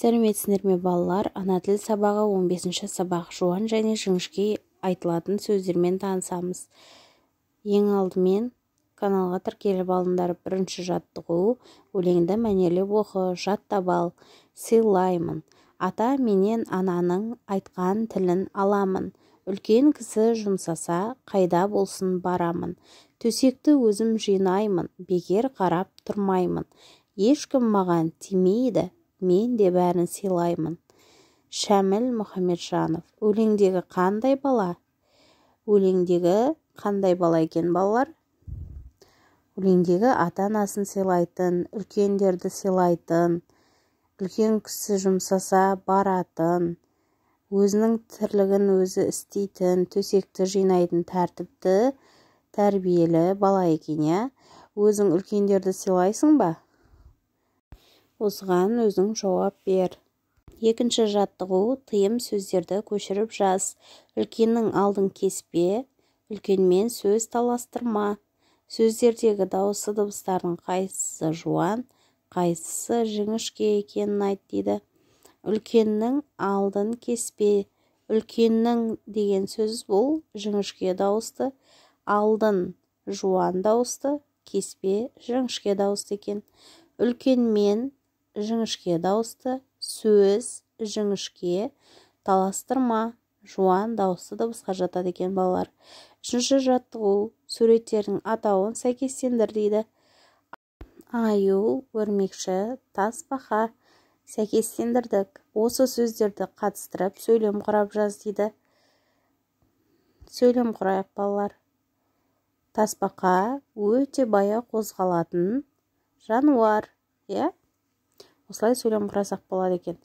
Сәлеметсіздер ме балалар? Ана тіл сабағы 15-ші сабақ. Жуан және жіңішке айтылатын сөздермен танысамыз. Ең алдымен каналға тіркеліп алыңдар. Бірінші жаттығу: өлеңді мәнерлеп оқы, жаттап ал. Сыйлаймын. Ата менен ананың айтқан тілін аламын. Үлкен кісі жұмсаса, қайда болсын барамын. Төсекті өзім жинаймын, бекер қарап тұрмаймын. Ешкім маған тимейді, мен де бәрін сыйлаймын. Шәміл Мұхамеджанов. Өлеңдегі қандай бала? Өлеңдегі қандай бала екен балалар? Өлеңдегі ата-анасын сыйлайтын, үлкендерді сыйлайтын, үлкен кісі жұмсаса баратын, өзінің тірлігін өзі істейтін, төсекті жинайтын тәртіпті, тәрбиелі бала екен, я? Өзің үлкендерді сыйлайсың ба? Осыған өзің жауап бер. Екінші жаттығу: тыйым сөздерді көшіріп жаз. Үлкеннің алдын кеспе, үлкенмен сөз таластырма. Сөздердегі дауысты дыбыстардың қайсысы жуан, қайсысы жіңішке екенін айт дейді. Үлкеннің алдын кеспе. Үлкеннің деген сөз бұл жіңішке дауысты, алдын жуан дауысты, кеспе жіңішке дауысты екен. Үлкенмен жіңішке дауысты, сөз жіңішке, таластырма жуан дауысты дыбысқа жатады екен балалар. Үшінші жаттығу: суреттердің атауын сәйкестендір дейді. Аю, өрмекші, тасбақа. Сәйкестендірдік. Осы сөздерді қатыстырып сөйлем құрап жаз дейді. Сөйлем құрайық балалар. Тасбақа өте баяу қозғалатын жануар. Осылай сөйлем құрасақ болады екен.